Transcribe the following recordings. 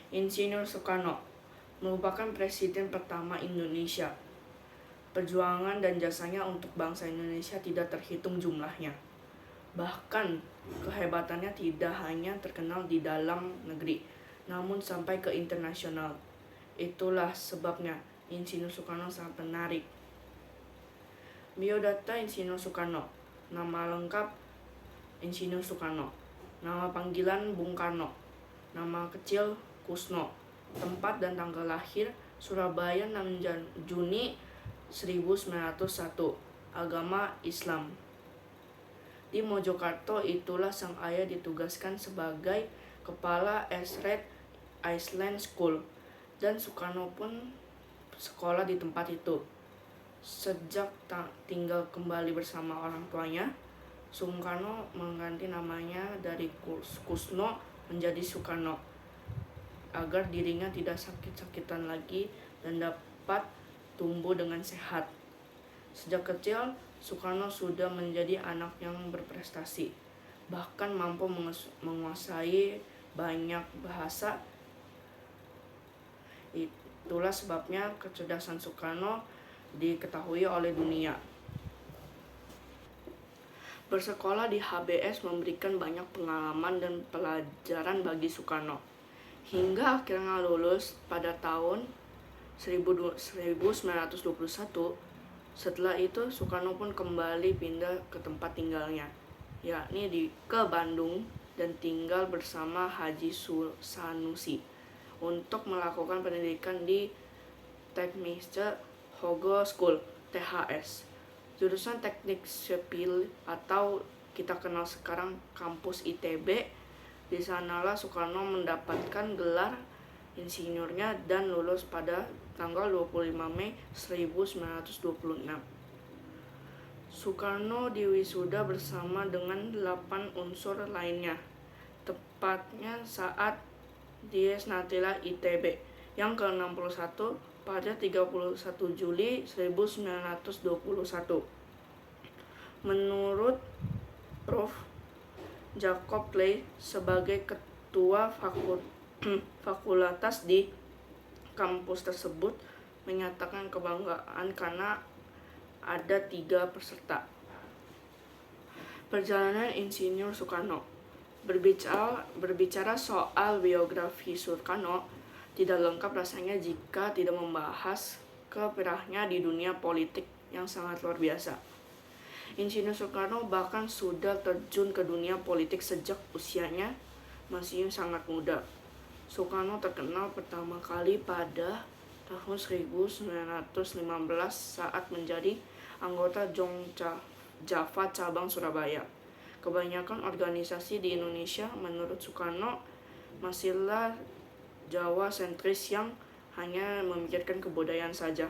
Insinyur Soekarno merupakan presiden pertama Indonesia. Perjuangan dan jasanya untuk bangsa Indonesia tidak terhitung jumlahnya. Bahkan kehebatannya tidak hanya terkenal di dalam negeri, namun sampai ke internasional. Itulah sebabnya Insinyur Soekarno sangat menarik. Biodata Insinyur Soekarno. Nama lengkap Insinyur Soekarno. Nama panggilan Bung Karno. Nama kecil Kusno. Tempat dan tanggal lahir Surabaya 6 Juni 1901. Agama Islam. Di Mojokerto itulah sang ayah ditugaskan sebagai kepala Esred Island School, dan Soekarno pun sekolah di tempat itu. Sejak tinggal kembali bersama orang tuanya, Soekarno mengganti namanya dari Kusno menjadi Soekarno agar dirinya tidak sakit-sakitan lagi dan dapat tumbuh dengan sehat. Sejak kecil, Soekarno sudah menjadi anak yang berprestasi, bahkan mampu menguasai banyak bahasa. Itulah sebabnya kecerdasan Soekarno diketahui oleh dunia. Bersekolah di HBS memberikan banyak pengalaman dan pelajaran bagi Soekarno, hingga akhirnya lulus pada tahun 1921. Setelah itu Soekarno pun kembali pindah ke tempat tinggalnya, yakni ke Bandung, dan tinggal bersama Haji Sanusi untuk melakukan pendidikan di Teknische Hogeschool School (THS), jurusan teknik sipil atau kita kenal sekarang kampus ITB. Di sanalah Soekarno mendapatkan gelar insinyurnya dan lulus pada tanggal 25 Mei 1926. Soekarno diwisuda bersama dengan 8 unsur lainnya, tepatnya saat Dies Nantila ITB yang ke-61 pada 31 Juli 1921. Menurut Prof. Jacob Clay sebagai ketua fakultas di kampus tersebut, menyatakan kebanggaan karena ada 3 peserta. Perjalanan Insinyur Soekarno. Berbicara soal biografi Soekarno tidak lengkap rasanya jika tidak membahas kiprahnya di dunia politik yang sangat luar biasa. Insinyur Soekarno bahkan sudah terjun ke dunia politik sejak usianya masih sangat muda. Soekarno terkenal pertama kali pada tahun 1915 saat menjadi anggota Jong Java Cabang Surabaya. Kebanyakan organisasi di Indonesia menurut Soekarno masihlah Jawa sentris yang hanya memikirkan kebudayaan saja.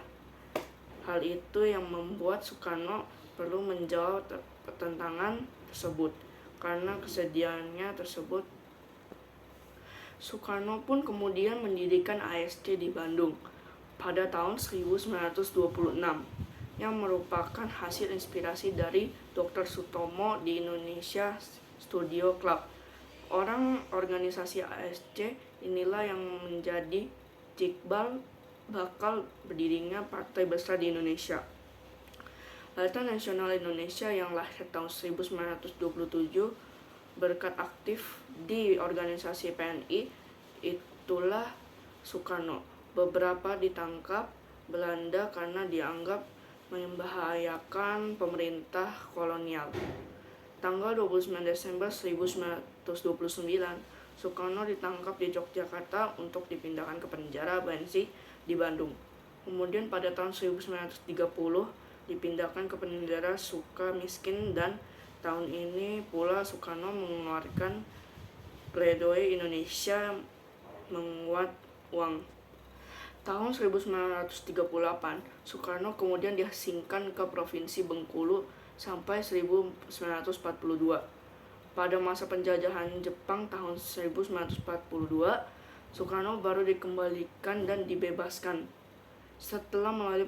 Hal itu yang membuat Soekarno perlu menjawab pertentangan tersebut. Karena kesediaannya tersebut, Soekarno pun kemudian mendirikan ASC di Bandung pada tahun 1926 yang merupakan hasil inspirasi dari Dr. Sutomo di Indonesia Studio Club. Organisasi ASC inilah yang menjadi cikal bakal berdirinya partai besar di Indonesia. Barisan Nasional Indonesia yang lahir tahun 1927 berkat aktif di organisasi PNI, itulah Soekarno. Beberapa ditangkap Belanda karena dianggap membahayakan pemerintah kolonial. Tanggal 29 Desember 1929, Soekarno ditangkap di Yogyakarta untuk dipindahkan ke penjara Bansi di Bandung. Kemudian pada tahun 1930 dipindahkan ke penjara Sukamiskin, dan tahun ini pula Soekarno mengeluarkan pledoi Indonesia menguat uang. Tahun 1938, Soekarno kemudian diasingkan ke Provinsi Bengkulu sampai 1942. Pada masa penjajahan Jepang tahun 1942, Soekarno baru dikembalikan dan dibebaskan. Setelah melalui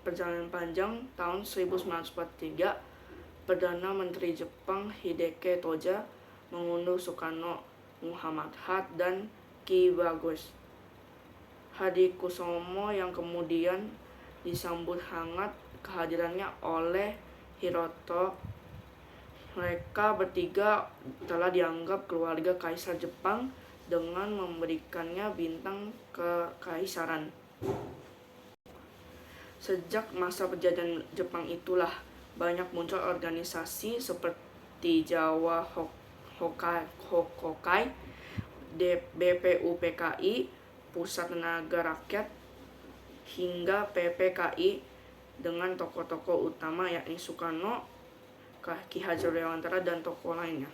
perjalanan panjang, tahun 1943, Perdana Menteri Jepang Hideki Toja mengunduh Soekarno, Muhammad Hatta, dan Ki Bagus Hadikusumo yang kemudian disambut hangat kehadirannya oleh Hiroto. Mereka bertiga telah dianggap keluarga Kaisar Jepang dengan memberikannya bintang kekaisaran. Sejak masa penjajahan Jepang itulah banyak muncul organisasi seperti Jawa Hokokai, BPUPKI, Pusat Tenaga Rakyat, hingga PPKI dengan tokoh-tokoh utama yakni Soekarno, Ki Hajar Dewantara, dan tokoh lainnya.